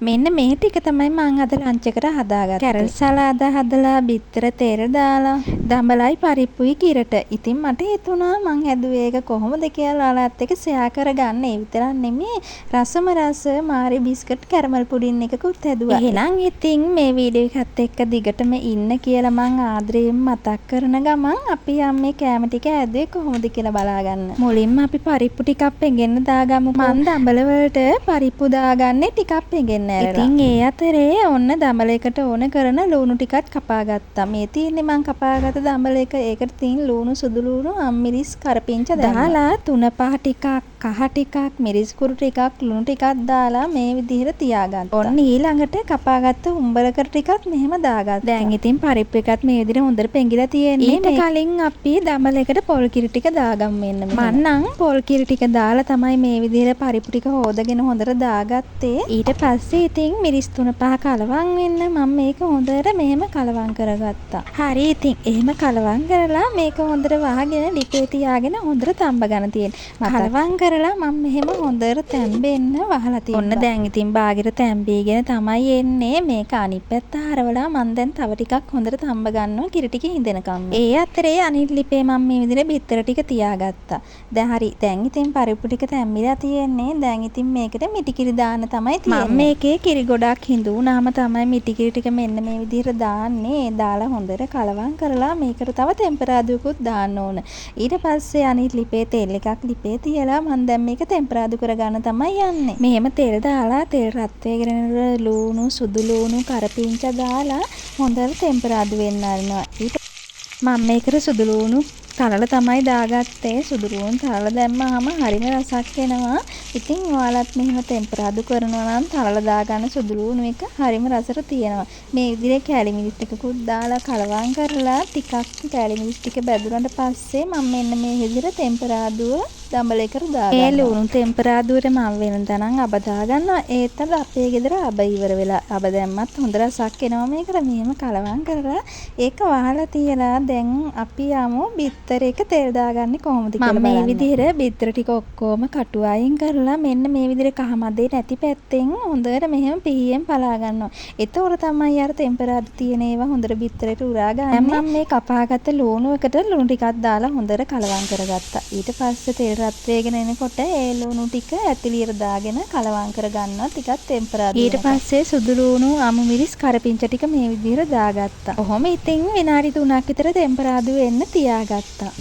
මෙන්න මේ ටික තමයි මම අද ලන්ච් එකට හදාගත්තේ. කැරට් සලාද හදලා බිත්තර තෙර දාලා දඹලයි පරිප්පුයි කිරට. ඉතින් මට හිතුණා මං හැදුවේ ඒක කොහොමද කියලා ඔයාලත් එක්ක ෂෙයා කරගන්න. ඒ විතරක් නෙමෙයි රසම රස මාරි බිස්කට් කැරමල් පුඩින් එකකුත් හැදුවා. එහෙනම් ඉතින් මේ වීඩියෝ එකත් එක්ක දිගටම ඉන්න කියලා මං ආදරයෙන් මතක් කරන ගමන් අපි යන්නේ කැම ටික හැදුවේ කොහොමද කියලා බලාගන්න. මුලින්ම අපි පරිප්පු ටිකක් පෙඟෙන්න දාගමු. මං දඹල වලට පරිප්පු දාගන්නේ ටිකක් පෙඟෙන්න ඇරලා. ඉතින් ඒ අතරේ ඔන්න දඹලයකට ඕන කරන ලුණු ටිකක් කපා ගත්තා. මේ තියෙන්නේ මං කපාගත්ත දඹලයක. ඒකට තියෙන ලුණු සුදු ලුණු අම්මිරිස් කරපිංච දාලා තුන පහ ටිකක් කහ ටිකක් මිරිස් කුරු ටිකක් ලුණු ටිකක් දාලා මේ විදිහට තියාගත්තා. ඔන්න ඊළඟට කපාගත්ත උඹලකර ටිකක් මෙහෙම දාගත්තා. දැන් ඉතින් පරිප්පු එකත් මේ විදිහට හොඳට පෙඟිලා තියෙන්නේ. ඊට කලින් අපි දඹලයකට පොල් කිරි ටික දාගමු මෙන්න මෙහෙම. මං නම් පොල් කිරි ටික දාලා තමයි මේ විදිහට පරිප්පු ටික හොදගෙන හොඳට දාගත්තේ. ඊට පස්සේ ඉතින් මිරිස් 3-5 කලවම් වෙන්න මම මේක හොඳට මෙහෙම කලවම් කරගත්තා. හරි ඉතින් එහෙම කලවම් කරලා මේක හොඳට වහගෙන ඩිපේ තියාගෙන හොඳට තඹ ගන්න තියෙනවා. කලවම් කරලා මම මෙහෙම හොඳට තැම්බෙන්න වහලා තියෙනවා. ඔන්න දැන් ඉතින් බාගෙට තැම්බීගෙන තමයි එන්නේ. මේක අනිත් පැත්ත හරවලා මම දැන් තව ටිකක් හොඳට තඹ ගන්නවා කිරි ටික හිඳෙනකම්. ඒ අතරේ අනිත් ලිපේ මම මේ විදිහට බිත්තර ටික තියාගත්තා. දැන් හරි දැන් ඉතින් පරිප්පු ටික තැම්බිලා තියෙන්නේ. දැන් ඉතින් මේකට මිටි කිරි දාන්න තමයි තියෙන්නේ. මම මේකේ කිරි ගොඩක් හිඳුනාම තමයි මිටි කිරි ටික මෙන්න මේ විදිහට දාන්නේ. දාලා හොඳට කලවම් කරලා මේකට තව ටෙම්පරාදුවකුත් දාන්න ඕන. ඊට පස්සේ අනිත් ලිපේ තෙල් එකක් ලිපේ තියලා මම දැන් මේක ටෙම්පරාදු කරගන්න තමයි යන්නේ. මෙහෙම තෙල් දාලා තෙල් රත් වෙගෙන ලුණු සුදු ලුණු කරපිංච දාලා හොඳට ටෙම්පරාදු වෙන්න අරිනවා. මම මේකට සුදු ලුණු තලල තමයි දාගත්තේ. සුදු ලුණු තලල දැම්මහම හරිම රසක් එනවා. ඉතින් ඔයාලත් මෙහෙම ටෙම්පරාදු කරනවා නම් තලල දාගන්න සුදු ලුණු එක හරිම රසට තියෙනවා. මේ විදිහේ කැලි මිරිස් ටිකකුත් දාලා කලවම් කරලා ටිකක් කැලි මිරිස් ටික බැදුනට පස්සේ මම මෙන්න මේ විදිහට ටෙම්පරාදුව දඹලයකට දාගන්නවා. ඒ ලුණු ටෙම්පරාදුවට මම වෙන තරම් අබ දාගන්නවා. ඒත් අපේ ගෙදර අබ ඉවර වෙලා. අබ දැම්මත් හොඳ රසක් එනවා මේකට. මෙහෙම කලවම් කරලා ඒක වහලා තියලා දැන් අපි යමු බිත්තර එක තෙල් දාගන්නේ කොහොමද කියලා බලන්න. මම මේ විදිහට බිත්තර ටික ඔක්කොම කටු අයින් කරලා මෙන්න මේ විදිහට කහ මදේ නැති පැත්තෙන් හොඳට මෙහෙම පිහියෙන් පලා ගන්නවා. ඒතකොට තමයි අර ටෙම්පරාදු තියෙන ඒවා හොඳට බිත්තරේට උරා ගන්න. මම මේ කපාගත්ත ලුණු එකට ලුණු ටිකක් දාලා හොඳට කලවම් කරගත්තා. ඊට පස්සේ තෙල් රත් වෙගෙන එනකොට ඒ ලුණු ටික ඇතිලියට දාගෙන කලවම් කරගන්නවා ටිකක් ටෙම්පරාදු. ඊට පස්සේ සුදු ලුණු අමු මිරිස් කරපිංච ටික මේ විදිහට දාගත්තා. කොහොම ඉතින් විනාඩි 3ක් විතර ටෙම්පරාදු වෙන්න තියාගත්තා.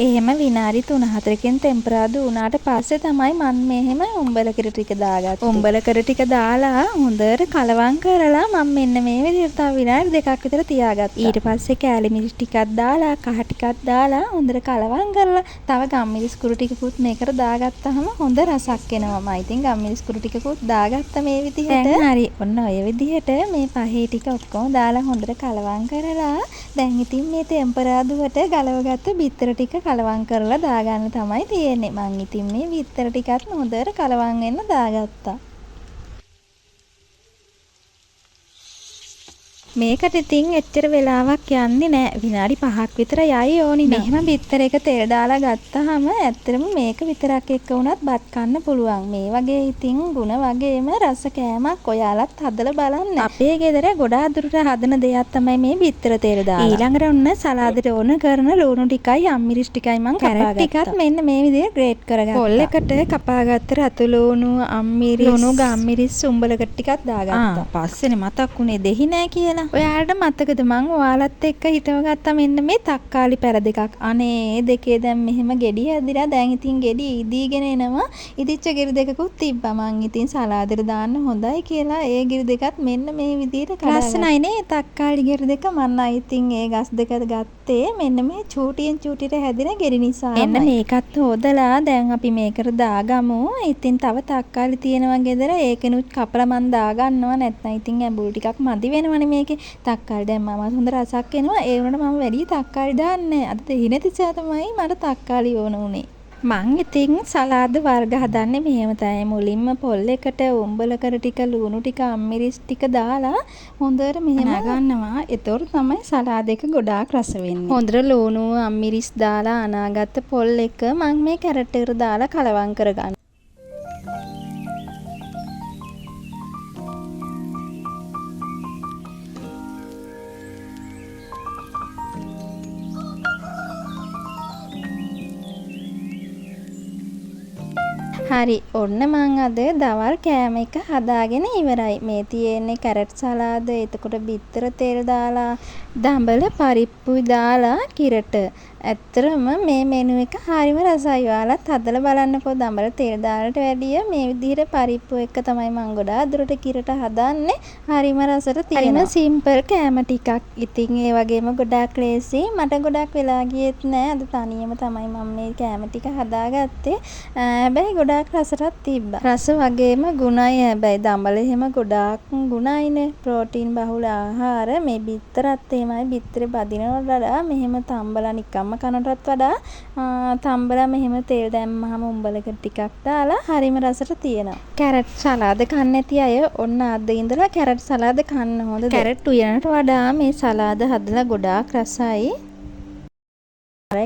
එහෙම විනාඩි 3-4කින් ටෙම්පරාදු වුණාට පස්සේ තමයි මම මෙහෙම උඹලකර ටික දාගත්තේ. උඹලකර ටික දාලා හොඳට කලවම් කරලා මම මෙන්න මේ විදිහට තව විනාඩි 2ක් විතර තියාගත්තා. ඊට පස්සේ කෑලි මිරිස් ටිකක් දාලා කහ ටිකක් දාලා හොඳට කලවම් කරලා තව ගම්මිරිස් කුරු ටිකකුත් මේකට දාගත්තාම හොඳ රසක් එනවා. මම ඉතින් ගම්මිරිස් කුරු ටිකකුත් දාගත්තා මේ විදිහට. දැන් හරි ඔන්න ඔය විදිහට මේ පහේ ටික ඔක්කොම දාලා හොඳට කලවම් කරලා දැන් ඉතින් මේ ටෙම්පරාදුවට ගලවගත්ත බිත්තර ටික කලවම් කරලා දාගන්න තමයි තියෙන්නේ. මං ඉතින් මේ බිත්තර ටිකත් හොඳට කලවම් වෙන්න දාගත්තා. මේකට ඉතින් එච්චර වෙලාවක් යන්නේ නැහැ. විනාඩි 5ක් විතර යයි ඕනි. මෙහෙම බිත්තර එක තෙල් දාලා ගත්තාම ඇත්තටම මේක විතරක් එක්ක වුණත් බත් කන්න පුළුවන්. මේ වගේ ඉතින් ಗುಣ වගේම රස කෑමක් ඔයාලත් හදලා බලන්න. අපේ ගෙදර ගොඩාක් දුරට හදන දෙයක් තමයි මේ බිත්තර තෙල් දාලා. ඊළඟට ඔන්න සලාදෙට ඕන කරන ලුණු ටිකයි අම්මිරිස් ටිකයි මම කපාගත්තා. ටිකත් මෙන්න මේ විදිහට ග්‍රේට් කරගත්තා. පොල් එකට කපාගත්ත රතු ලුණු අම්මිරිස් ලුණු ගම්මිරිස් උඹලකට ටිකක් දාගත්තා. පස්සේනේ මතක් උනේ දෙහි නෑ කියලා. ඔයාලට මතකද මං ඔයාලත් එක්ක හිටවගත්තා මෙන්න මේ තක්කාලි පැර දෙකක්. අනේ දෙකේ දැන් මෙහෙම ගෙඩි හැදිලා දැන් ඉතින් ගෙඩි ඉදීගෙන එනවා. ඉදිච්ච ගෙඩි දෙකකුත් තිබ්බා. මං ඉතින් සලාදෙට දාන්න හොඳයි කියලා ඒ ගෙඩි දෙකත් මෙන්න මේ විදිහට කඩලා ලස්සනයි නේ තක්කාලි ගෙඩි දෙක. මං ඉතින් ඒ ගස් දෙක ගත්තේ මෙන්න මේ චූටියෙන් චූටියට හැදෙන ගෙඩි නිසා. එන්න මේකත් හොදලා දැන් අපි මේකට දාගමු. ඉතින් තව තක්කාලි තියෙනවා ගෙදර. ඒකෙනුත් කපලා මං දාගන්නවා. නැත්නම් ඉතින් ඇඹුල් ටිකක් මදි වෙනවනේ මේකේ. තක්කාලි දැම්මම හොඳ රසක් එනවා. ඒ වුණාට මම වැඩි තක්කාලි දාන්නේ නැහැ. අද තේ නැතිසා තමයි මට තක්කාලි ඕන උනේ. මං ඉතින් සලාද වර්ග හදන්නේ මෙහෙම තමයි. මුලින්ම පොල් එකට උඹලකර ටික ලුණු ටික අම්මිරිස් ටික දාලා හොඳට මෙහෙම ගන්නවා. ඒතොර තමයි සලාද එක ගොඩාක් රස වෙන්නේ. හොඳට ලුණු අම්මිරිස් දාලා අනාගත්ත පොල් එක මං මේ කැරට් එකට දාලා කලවම් කරගන්න. හරි ඔන්න මං අද දවල් කෑම එක හදාගෙන ඉවරයි. මේ තියෙන්නේ කැරට් සලාද, එතකොට බිත්තර තෙල් දාලා, දඹල පරිප්පුයි දාලා කිරට. ඇත්තරම මේ මෙනු එක හරිම රසයි. ඔයාලත් හදලා බලන්නකෝ. දඹල තෙල් දාලට වැඩිය මේ විදිහට පරිප්පු එක්ක තමයි මං ගොඩාක් දුරට කිරට හදන්නේ. හරිම රසට තියෙනවා. හරිම සිම්පල් කෑම ටිකක්. ඉතින් ඒ වගේම ගොඩාක් ලේසි. මට ගොඩක් වෙලා ගියෙත් නෑ. අද තනියම තමයි මම මේ කෑම ටික හදාගත්තේ. හැබැයි ගොඩාක් රසටත් තිබ්බා. රස වගේම ගුණයි. හැබැයි දඹල එහෙම ගොඩාක් ගුණයිනේ. ප්‍රෝටීන් බහුල ආහාර. මේ බිත්තරත් එහෙමයි. බිත්තරේ බදිනවට වඩා මෙහෙම තම්බලා නිකම්ම කනටත් වඩා තම්බලා මෙහෙම තෙල් දැම්මහම උඹලකට ටිකක් දාලා හරිම රසට තියෙනවා. කැරට් සලාද කන්නේ නැති අය ඔන්න අද ඉඳලා කැරට් සලාද කන්න හොඳ. කැරට් උයනට වඩා මේ සලාද හදලා ගොඩාක් රසයි.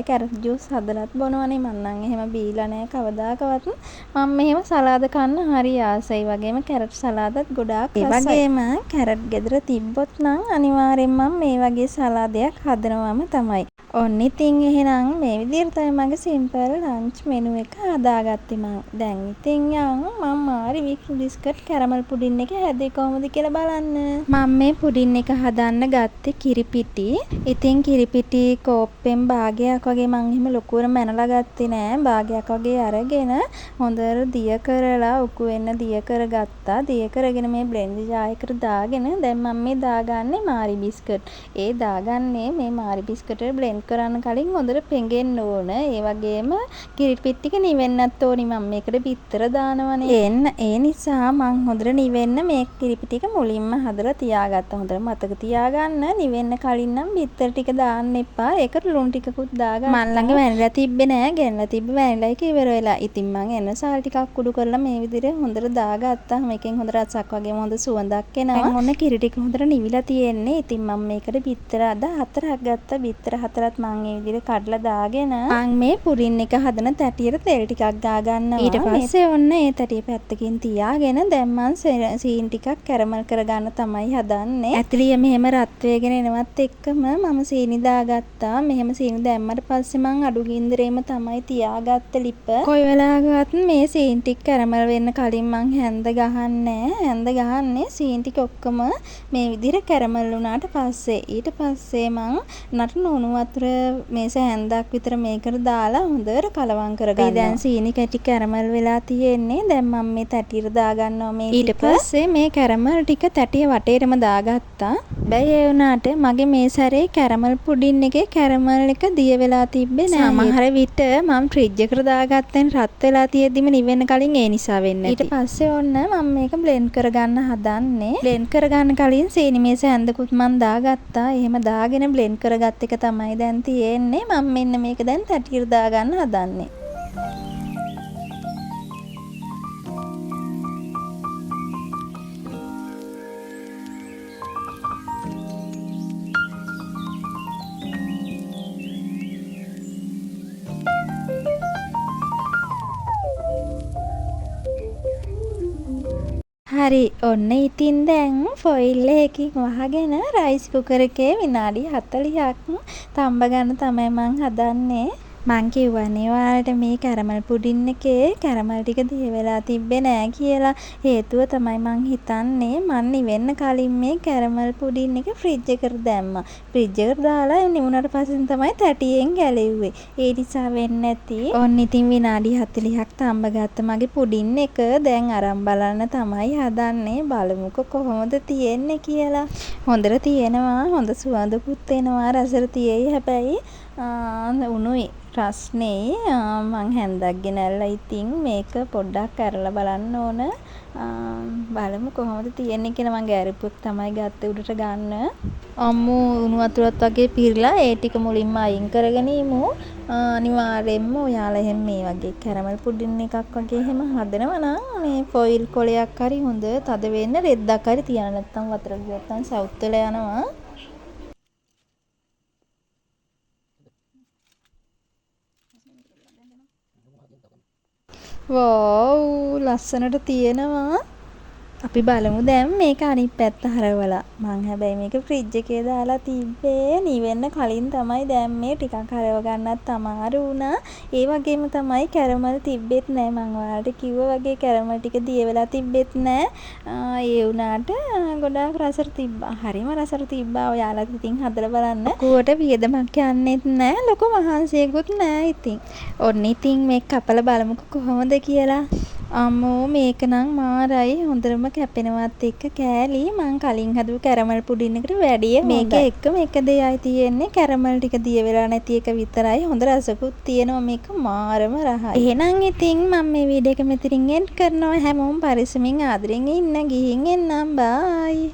කැරට් ජූස් හදලත් බොනවනේ. මං නම් එහෙම බීලා නෑ කවදාකවත්. මම මෙහෙම සලාද කන්න හරි ආසයි. වගේම කැරට් සලාදත් ගොඩාක් රසයි. ඒ වගේම කැරට් ගෙදර තිබ්බොත් නම් අනිවාර්යෙන් මම මේ වගේ සලාදයක් හදනවම තමයි. ඔන්න ඉතින් එහෙනම් මේ විදිහට තමයි මගේ සිම්පල් ලන්ච් මෙනු එක හදාගත්තේ මං. දැන් ඉතින් මම මාරි බිස්කට් කැරමල් පුඩින් එක හැදුවේ කොහොමද කියලා බලන්න. මම මේ පුඩින් එක හදන්න ගත්තේ කිරිපිටි. ඉතින් කිරිපිටි කෝප්පෙන් භාගයක් වගේ මං එහෙම ලොකුවට මැනලා ගත්තේ නෑ. භාගයක් වගේ අරගෙන හොඳට දිය කරලා උකු වෙන්න දිය කරගත්තා. දිය කරගෙන මේ බ්ලෙන්ඩ් ජාරයකට දාගෙන දැන් මම මේ දාගන්නේ මාරි බිස්කට්. ඒ දාගන්නේ මේ මාරි බිස්කට් බ්ලෙන්ඩ් කරන්න කලින් හොඳට පෙඟෙන්න ඕන. ඒ වගේම කිරිපිටි ටික නිවෙන්නත් ඕනි. මම මේකට බිත්තර දානවනේ. ඒ නිසා මං හොඳට නිවෙන්න මේ කිරිපිටි ටික මුලින්ම හදලා තියාගත්තා. හොඳට මතක තියාගන්න නිවෙන්න කලින් නම් බිත්තර ටික දාන්න එපා. ඒකට ලුණු ටිකකුත් දාගන්න. මන් ළඟ වැනිලා තිබ්බේ නෑ. ගෙනලා තිබ්බ වැනිලා එක ඉවර වෙලා. ඉතින් මං එන සාල් ටිකක් කුඩු කරලා මේ විදිහට හොඳට දාගත්තා. මේකෙන් හොඳ රසක් වගේම හොඳ සුවඳක් එනවා. දැන් ඔන්න කිරි ටික හොඳට නිවිලා තියෙන්නේ. ඉතින් මම මේකට බිත්තර අද 4ක් ගත්තා. බිත්තර 4ත් මං මේ විදිහට කඩලා දාගෙන මං මේ පුරින් එක හදන තැටියට තෙල් ටිකක් දාගන්නවා. ඊට පස්සේ ඔන්න ඒ තැටිය පැත්තකින් තියාගෙන දැන් මං සීන් ටිකක් කැරමල් කරගන්න තමයි හදන්නේ. ඇතුලිය මෙහෙම රත් වෙගෙන එනවත් එක්කම මම සීනි දාගත්තා. මෙහෙම සීනි දැම්මට පස්සේ මං අඩු ගින්දරේම තමයි තියාගත්ත ලිප. කොයි වෙලාවකවත් මේ සීන් ටික කැරමල් වෙන්න කලින් මං හැන්ද ගහන්නේ. හැන්ද ගහන්නේ සීන් ටික ඔක්කොම මේ විදිහට කැරමල් වුණාට පස්සේ. ඊට පස්සේ මං නටන උණු වතුර මේස හැන්දක් විතර මේකට දාලා හොඳට කලවම් කරගන්නවා. දැන් සීනි කැටි කැරමල් වෙලා තියෙන්නේ. දැන් මම මේ තැටියට දාගන්නවා මේ ටික. ඊට පස්සේ මේ කැරමල් ටික තැටිය වටේටම දාගත්තා. බැයි ඒ වුණාට මගේ මේ සැරේ කැරමල් පුඩින් එකේ කැරමල් එක දිය වෙලා තිබ්බේ නෑ. සමහර විට මම ෆ්‍රිජ් එකට දාගත්තෙන් රත් වෙලා තියෙද්දිම නිවෙන්න කලින් ඒ නිසා වෙන්නේ නැති. ඊට පස්සේ ඔන්න මම මේක බ්ලෙන්ඩ් කරගන්න හදන්නේ. බ්ලෙන්ඩ් කරගන්න කලින් සීනි මේස හැන්දකුත් මම දාගත්තා. එහෙම දාගෙන බ්ලෙන්ඩ් කරගත්ත එක තමයි දැන් තියෙන්නේ. මම මෙන්න මේක දැන් තැටියට දාගන්න හදන්නේ. හරි ඔන්න ඉතින් දැන් ෆොයිල් එකකින් වහගෙන රයිස් කුකර් එකේ විනාඩි 40ක් තම්බ ගන්න තමයි මං හදන්නේ. මං කිව්වනේ ඔයාලට මේ කැරමල් පුඩින් එකේ කැරමල් ටික දිය වෙලා තිබ්බේ නෑ කියලා. හේතුව තමයි මං හිතන්නේ මං නිවෙන්න කලින් මේ කැරමල් පුඩින් එක ෆ්‍රිජ් එකට දැම්මා. ෆ්‍රිජ් එකට දාලා නිවුණාට පස්සේ තමයි තැටියෙන් ගැලෙව්වේ. ඒ නිසා වෙන්නේ නැති. ඔන්න ඉතින් විනාඩි 40ක් තම්බ ගත්ත මගේ පුඩින් එක දැන් අරන් බලන්න තමයි හදන්නේ. බලමුකෝ කොහොමද තියෙන්නේ කියලා. හොඳට තියෙනවා. හොඳ සුවඳකුත් එනවා. රසට තියෙයි. හැබැයි උණුයි රස්නේ. මං හැන්දක් ගෙනල්ලා ඉතින් මේක පොඩ්ඩක් කරලා බලන්න ඕන. බලමු කොහොමද තියෙන්නේ කියලා. මං ගෑරිප්පුවක් තමයි ගත්තේ උඩට ගන්න. අම්මෝ උණු වතුරත් වගේ පිරලා ඒ ටික මුලින්ම අයින් කරගෙන ඉමු. අනිවාර්යෙන්ම ඔයාලා එහෙම මේ වගේ කැරමල් පුඩින් එකක් වගේ එහෙම හදනවා නම් මේ ෆොයිල් කොලයක් හරි හොඳ තද වෙන්න රෙද්දක් හරි තියන්න. නැත්තම් වතුර ගියොත් නම් සවුත් වෙලා යනවා. වව් ලස්සනට තියෙනවා. අපි බලමු දැන් මේක අනිත් පැත්ත හරවලා. මං හැබැයි මේක ෆ්‍රිජ් එකේ දාලා තිබ්බේ. නිවෙන්න කලින් තමයි දැන් මේ ටිකක් හරව ගන්නත් අමාරු වුණා. ඒ වගේම තමයි කැරමල් තිබ්බෙත් නෑ. මං ඔයාලට කිව්වා වගේ කැරමල් ටික දිය වෙලා තිබ්බෙත් නෑ. ඒ වුණාට ගොඩාක් රසට තිබ්බා. හරිම රසට තිබ්බා. ඔයාලත් ඉතින් හදලා බලන්න. ලොකුවට වියදමක් යන්නෙත් නෑ. ලොකු මහන්සියකුත් නෑ ඉතින්. ඔන්න ඉතින් මේක කපලා බලමුකෝ කොහොමද කියලා. අම්මෝ මේක නම් මාරයි. හොඳටම කැපෙනවත් එක්ක කෑලි. මං කලින් හදපු කැරමල් පුඩින් එකට වැඩිය මේක එක්කම එක දෙයයි තියෙන්නේ. කැරමල් ටික දිය වෙලා නැති එක විතරයි. හොඳ රසකුත් තියෙනවා. මේක මාරම රහයි. එහෙනම් ඉතින් මම මේ වීඩියෝ එක මෙතනින් එන්ඩ් කරනවා. හැමෝම පරිස්සමින් ආදරෙන් ඉන්න. ගිහින් එන්නම්. බායි.